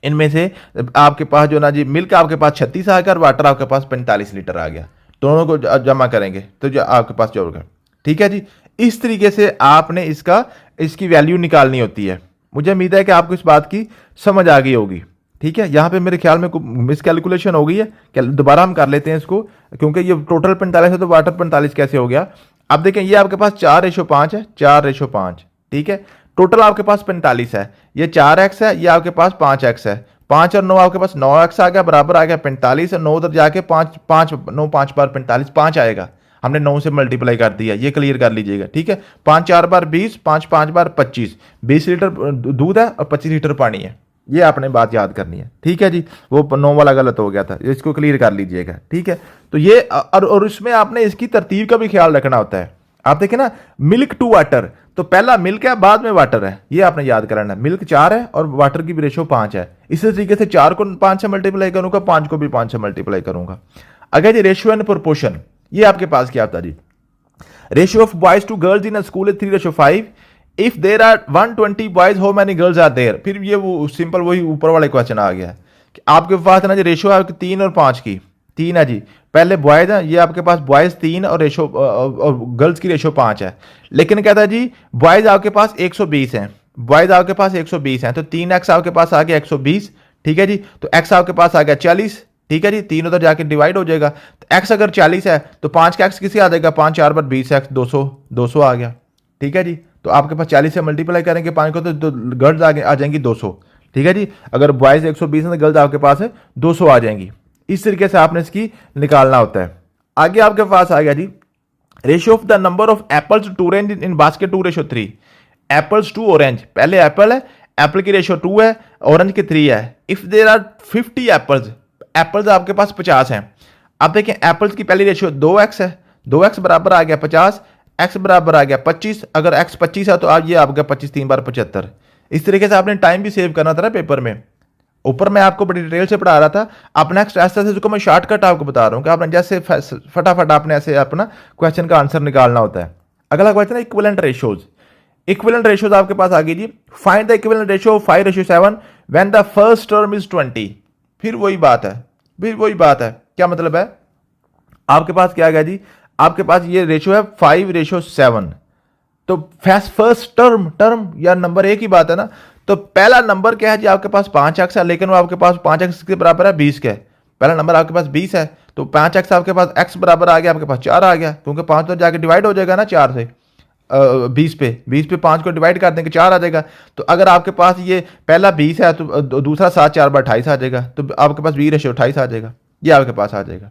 इनमें से आपके पास जो ना जी मिल्क आपके पास 36 आ गया और वाटर आपके पास 45 लीटर आ गया, दोनों को जमा करेंगे तो जो आपके पास जो होगा, ठीक है जी। इस तरीके से आपने इसकी वैल्यू निकालनी होती है। मुझे उम्मीद है कि आपको इस बात की समझ आ गई होगी, ठीक है। यहाँ पे मेरे ख्याल में मिसकैलकुलेशन हो गई है, दोबारा हम कर लेते हैं इसको, क्योंकि ये टोटल 45 है तो वाटर 45 कैसे हो गया। अब देखें ये आपके पास 4:5 है, 4:5, ठीक है, टोटल आपके पास 45 है, ये 4x है, ये आपके पास 5x है, 5 और 9 आपके पास 9x आ गया, बराबर आ गया 45, और 9 उधर जाके 5 5 9 5 बार 45, 5 आएगा, हमने 9 से मल्टीप्लाई कर दिया, ये क्लियर कर लीजिएगा, ठीक है। 5 4 बार 20, 5 5 बार 25, 20 लीटर दूध है और 25 लीटर पानी है, ये आपने बात याद करनी है, ठीक है जी। वो 9 वाला गलत हो गया था, इसको क्लियर कर लीजिएगा, ठीक है। तो ये और इसमें आपने इसकी तरतीब का भी ख्याल रखना होता है। आप देखें ना, मिल्क टू वाटर, तो पहला मिल्क है बाद में वाटर है, ये आपने याद करना है। मिल्क 4 है और वाटर की भी रेशियो 5 है, इसी तरीके से 4 को 5 से मल्टीप्लाई करूंगा, 5 को भी 5 से मल्टीप्लाई करूंगा। अगर जी रेशियो एंड प्रोपोर्शन, ये आपके पास क्या आता है जी, ratio of boys to girls in a school is 3:5, if there are 120 boys how many girls are there. फिर ये वो सिंपल वही ऊपर वाले क्वेश्चन आ गया कि आपके पास है ना जी रेशियो है 3 और 5 की, 3 है जी, पहले बॉयज है, ये आपके पास बॉयज 3 और रेशियो और गर्ल्स की रेशियो 5 है, लेकिन कहता है जी बॉयज आपके पास 120 हैं, बॉयज आपके पास 120 हैं, तो 3x आपके पास आ गया 120, ठीक है जी। तो x आपके पास आ गया 40, ठीक है जी, 3 उधर जाके डिवाइड हो जाएगा, तो x अगर 40 है तो 5 का x किसे आ जाएगा, 5 4 बार 20x, 200 आ गया, ठीक है जी। तो आपके पास 40 से मल्टीप्लाई करेंगे 5 को तो गर्ल्स आ जाएंगी 200, ठीक है जी। अगर बॉयज 120 है तो गर्ल्स आपके पास है 200 आ जाएंगी। इस तरीके से आपने इसकी निकालना होता है। आगे आपके पास आ गया जी ratio of the number of apples to orange in basket 2:3, apples to orange, पहले एप्पल है, एप्पल की रेशियो 2 है, ऑरेंज की 3 है। If there are 50 apples, apples आपके पास 50 हैं। अब देखें एप्पल्स की पहली रेशियो 2x है, 2x बराबर आ गया 50, x बराबर आ गया 25, अगर x 25 है तो आप ये आ गया 25 3 बार 75। इस तरीके से आपने टाइम भी सेव करना था ना पेपर में। ऊपर मैं आपको बड़ी डिटेल से पढ़ा रहा था, अपना ऐसा से इसको मैं शॉर्टकट आपको बता रहा हूँ कि आपने जैसे फटाफट आपने ऐसे अपना क्वेश्चन का आंसर निकालना होता है। अगला क्वेश्चन है इक्विवेलेंट रेशियोज। इक्विवेलेंट रेशियोज आपके पास आ गई जी, find the equivalent ratio of 5:7 when the first term is 20। फिर वही बात है, क्या मतलब है, आपके पास क्या आ गया जी, आपके पास ये रेशियो है 5:7, तो फर्स्ट टर्म या नंबर एक ही बात है ना। तो पहला नंबर क्या है जी, आपके पास 5x है, लेकिन वो आपके पास 5x के बराबर है 20 के, पहला नंबर आपके पास 20 है, तो 5x आपके पास x बराबर आ गया, आपके पास 4 आ गया, क्योंकि 5 तो जाके डिवाइड हो जाएगा ना 4 से 20 पे 5 को डिवाइड कर देंगे 4 आ जाएगा। तो अगर आपके पास ये पहला 20 है तो दूसरा 7 4 बार 28 आ जाएगा, तो आपके पास 20:28 आ जाएगा, ये आपके पास आ जाएगा,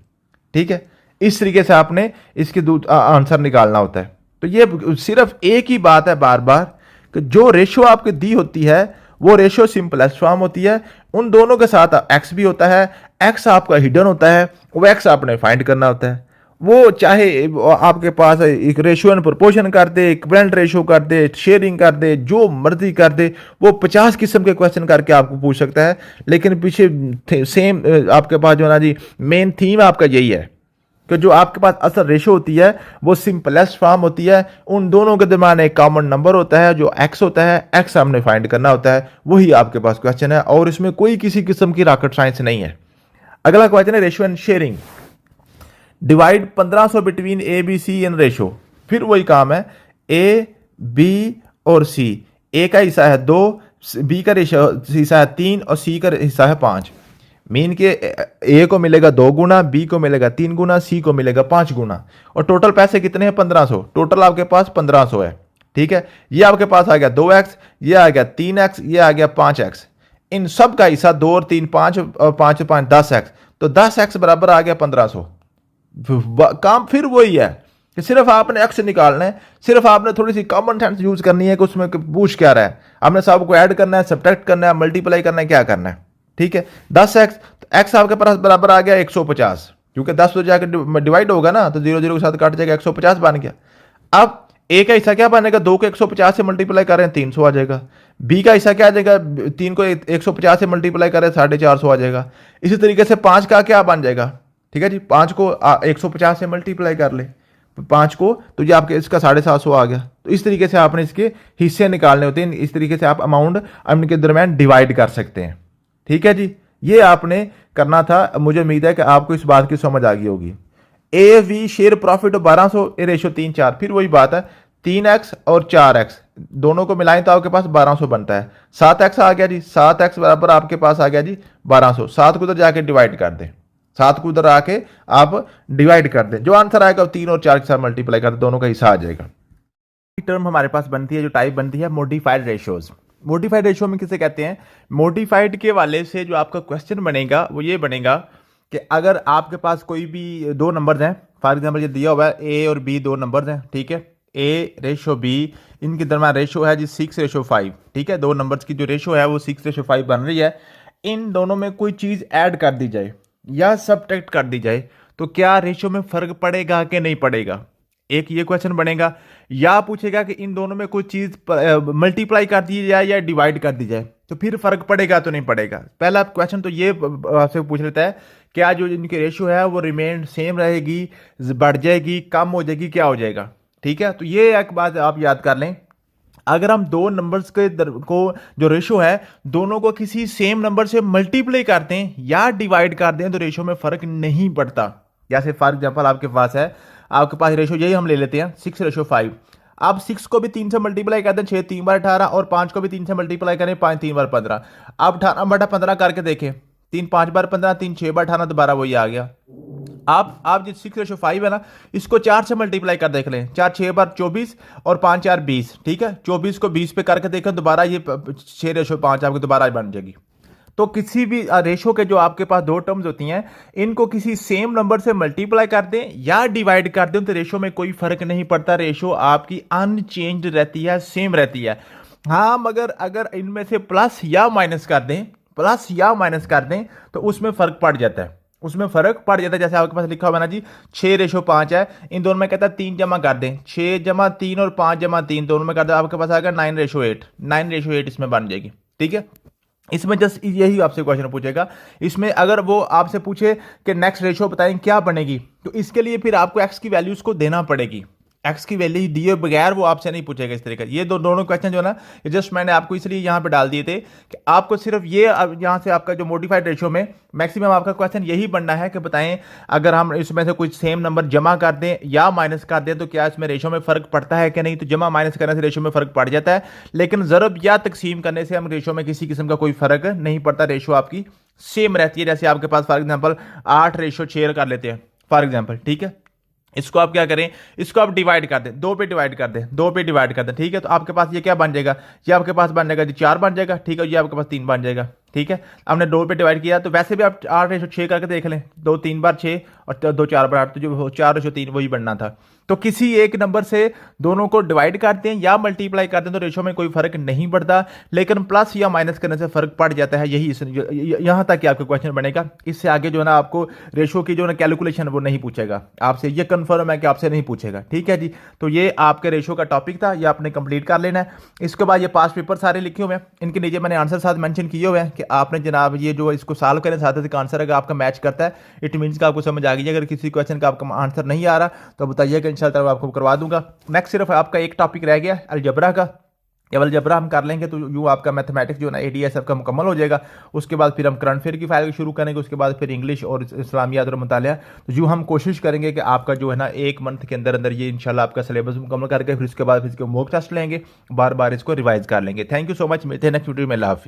ठीक है। इस तरीके से आपने इसके आंसर निकालना होता है। तो ये सिर्फ एक ही बात है बार बार कि जो रेशियो आपकी दी होती है वो रेशियो सिंपलेस्ट फॉर्म होती है, उन दोनों के साथ x भी होता है, x आपका हिडन होता है, वो x आपने फाइंड करना होता है। वो चाहे आपके पास एक रेशियो एंड प्रोपोर्शन कर दे, इक्विवेलेंट रेशियो कर दे, शेयरिंग कर दे, जो मर्जी कर दे, वो 50 किस्म के क्वेश्चन करके आपको पूछ सकता है, लेकिन पीछे सेम आपके पास जो ना जी मेन थीम आपका यही है कि जो आपके पास असल रेशियो होती है वो सिंपलेस्ट फॉर्म होती है, उन दोनों के दरमियान एक कॉमन नंबर होता है जो x होता है, x हमने फाइंड करना होता है, वही आपके पास क्वेश्चन है, और इसमें कोई किसी किस्म की रॉकेट साइंस नहीं है। अगला क्वेश्चन है ratio and sharing. Divide 1500 between A B C in ratio. फिर वही काम है, ए बी और सी, ए का हिस्सा है 2, बी का हिस्सा है 3 और सी का हिस्सा है 5। मीन के ए को मिलेगा 2 गुना, बी को मिलेगा 3 गुना, सी को मिलेगा 5 गुना, और टोटल पैसे कितने हैं 1500। टोटल आपके पास 1500 है। ठीक है, ये आपके पास आ गया 2x, ये आ गया 3x, ये आ गया 5x। इन सब का हिस्सा 2 और 3 5 और 5 और 5 10x, तो 10x बराबर आ गया 1500। काम फिर वही है कि सिर्फ आपने एक्स निकालना है, सिर्फ आपने थोड़ी सी कॉमन सेंस यूज करनी है कि उसमें पूछ क्या रहा है, आपने सबको ऐड करना है, सब्ट्रैक्ट करना है, मल्टीप्लाई करना है, क्या करना है। ठीक है, 10x, तो x आपके पास बराबर आ गया 150, क्योंकि 10 तो जाकर डिवाइड होगा ना, तो 0 0 के साथ काट जाएगा, 150 बन गया। अब ए का हिस्सा क्या बनेगा, 2 को 150 से मल्टीप्लाई कर रहे हैं 300 आ जाएगा। बी का हिस्सा क्या आ जाएगा, 3 को 150 से मल्टीप्लाई कर रहे हैं 450 आ जाएगा। इसी तरीके से 5 का क्या बन जाएगा, ठीक है जी, 5 को 150 से मल्टीप्लाई कर ले 5 को, तो ये आपके इसका 750 आ गया। तो इस तरीके से आपने इसके हिस्से निकालने होते हैं, इस तरीके से आप अमाउंट इनके दरमियान डिवाइड कर सकते हैं। ठीक है जी, ये आपने करना था। मुझे उम्मीद है कि आपको इस बात की समझ आ गई होगी। A V share profit 1200, A ratio 3 4, फिर वही बात है, 3x और 4x दोनों को मिलाएं तो आपके पास 1200 बनता है। 7x आ गया जी, 7x बराबर आपके पास आ गया जी 1200। 7 को उधर जाके डिवाइड कर दें, 7 को उधर आके आप डिवाइड कर दें, जो आंसर आएगा 3 और 4 के साथ मल्टीप्लाई कर दें, दोनों का हिस्सा आ जाएगा। टर्म हमारे पास बनती है, जो टाइप बनती है मॉडिफाइड रेशियोज। मॉडिफाइड रेशियो में किसे कहते हैं, मॉडिफाइड के वाले से जो आपका क्वेश्चन बनेगा वो ये बनेगा कि अगर आपके पास कोई भी दो नंबर्स हैं, फॉर एग्जांपल ये दिया हुआ है ए और बी, दो नंबर्स हैं, ठीक है, ए रेशो बी, इनके दरम्यान रेशो है जी 6:5, ठीक है, दो नंबर्स की जो रेशो है वो 6:5 बन रही है। इन दोनों में कोई चीज़ ऐड कर दी जाए या सब्ट्रैक्ट कर दी जाए तो क्या रेशो में फर्क पड़ेगा कि नहीं पड़ेगा, एक ये क्वेश्चन बनेगा। या पूछेगा कि इन दोनों में कोई चीज़ मल्टीप्लाई कर दी जाए या डिवाइड कर दी जाए तो फिर फर्क पड़ेगा तो नहीं पड़ेगा। पहला क्वेश्चन तो ये आपसे पूछ लेता है, क्या जो इनकी रेशियो है वो रिमेन सेम रहेगी, बढ़ जाएगी, कम हो जाएगी, क्या हो जाएगा। ठीक है, तो ये एक बात आप याद कर लें, अगर हम दो नंबर्स के को जो रेशो है दोनों को किसी सेम नंबर से मल्टीप्लाई करते हैं या डिवाइड कर दें तो रेशो में फर्क नहीं पड़ता। जैसे फॉर एग्जांपल आपके पास है, आपके पास रेशो यही हम ले लेते हैं 6:5। आप 6 को भी 3 से मल्टीप्लाई करते हैं, 6 3 बार 18, और 5 को भी 3 से मल्टीप्लाई करें, 5 3 बार 15। आप 18/15 करके देखें, 3 5 बार 15, 3 6 बार 18, दोबारा वही आ गया। आप जो 6:5 है ना, इसको 4 से मल्टीप्लाई कर देख लें, 4 6 बार 24 और 5 4 20, ठीक है, 24 को 20 पे करके देखें, दोबारा ये 6:5 आपकी दोबारा बन जाएगी। तो किसी भी रेशो के जो आपके पास दो टर्म्स होती हैं, इनको किसी सेम नंबर से मल्टीप्लाई कर दें या डिवाइड कर दें तो रेशो में कोई फर्क नहीं पड़ता, रेशो आपकी अनचेंज्ड रहती है, सेम रहती है। हाँ, मगर अगर इनमें से प्लस या माइनस कर दें, प्लस या माइनस कर दें तो उसमें फर्क पड़ जाता है, उसमें फर्क पड़ जाता है। जैसे आपके पास लिखा हुआ है ना जी 6:5 है, इन दोनों में कहता है 3 जमा कर दें, 6 जमा 3 और 5 जमा 3 दोनों में कर दें, आपके पास आएगा 9:8, 9:8 इसमें बन जाएगी। ठीक है, इसमें जस्ट यही आपसे क्वेश्चन पूछेगा। इसमें अगर वो आपसे पूछे कि नेक्स्ट रेशियो बताएं क्या बनेगी, तो इसके लिए फिर आपको एक्स की वैल्यूज को देना पड़ेगी, एक्स की वैल्यू दिए बगैर वो आपसे नहीं पूछेगा इस तरीके। ये दोनों क्वेश्चन जो है ना, ये जस्ट मैंने आपको इसलिए यहाँ पे डाल दिए थे कि आपको सिर्फ ये यहाँ से आपका जो मॉडिफाइड रेशियो में मैक्सिमम आपका क्वेश्चन यही बनना है कि बताएं अगर हम इसमें से कुछ सेम नंबर जमा कर दें या माइनस कर दें तो क्या इसमें रेशियो में फर्क पड़ता है कि नहीं। तो जमा माइनस करने से रेशियो में फर्क पड़ जाता है, लेकिन ज़रब या तकसीम करने से हम रेशियो में किसी किस्म का कोई फर्क नहीं पड़ता, रेशियो आपकी सेम रहती है। जैसे आपके पास फॉर एग्जाम्पल 8:6 कर लेते हैं फॉर एग्जाम्पल, ठीक है, इसको आप क्या करें, इसको आप डिवाइड कर दें, 2 पे डिवाइड कर दें, 2 पे डिवाइड कर दें, ठीक है, तो आपके पास ये क्या बन जाएगा, ये आपके पास बन जाएगा जी 4 बन जाएगा, ठीक है, ये आपके पास 3 बन जाएगा। ठीक है, हमने 2 पे डिवाइड किया, तो वैसे भी आप 8:6 करके देख लें, 2 3 बार 6 और 2 4 बार 8, तो जो 4:3 वही बनना था। तो किसी एक नंबर से दोनों को डिवाइड करते हैं या मल्टीप्लाई करते हैं तो रेशो में कोई फर्क नहीं पड़ता, लेकिन प्लस या माइनस करने से फर्क पड़ जाता है। यही यहाँ तक कि आपका क्वेश्चन बनेगा, इससे आगे जो है ना आपको रेशो की जो है ना कैलकुलेशन वो नहीं पूछेगा आपसे, ये कंफर्म है कि आपसे नहीं पूछेगा। ठीक है जी, तो ये आपके रेशो का टॉपिक था, ये आपने कंप्लीट कर लेना है। इसके बाद ये पास्ट पेपर सारे लिखे हुए हैं, इनके नीचे मैंने आंसर साथ मेंशन किए हुए हैं कि आपने जनाब ये जो इसको सॉल्व करें, साथ साथ आंसर अगर आपका मैच करता है इट मीन्स का आपको समझ आ गई। अगर किसी क्वेश्चन का आपका आंसर नहीं आ रहा तो बताइएगा, इंशाल्लाह आपको करवा दूंगा। नेक्स्ट सिर्फ आपका एक टॉपिक रह गया अलजबरा का, केवल जबरा हम कर लेंगे तो यूँ आपका मैथमेटिक्स जो है ना ADSF का मुकम्मल हो जाएगा। उसके बाद फिर हम करंट अफेयर की फाइल शुरू करेंगे, उसके बाद फिर इंग्लिश और इस्लामियात और मुतालिया। तो यूँ हम कोशिश करेंगे कि आपका जो है ना 1 मंथ के अंदर अंदर ये इंशाल्लाह आपका सिलेबस मुकम्मल करके फिर उसके बाद फिर इसके मॉक टेस्ट लेंगे, बार बार इसको रिवाइज कर लेंगे। थैंक यू सो मच, मिलते हैं नेक्स्ट वीडियो में। अल्लाह हाफिज़।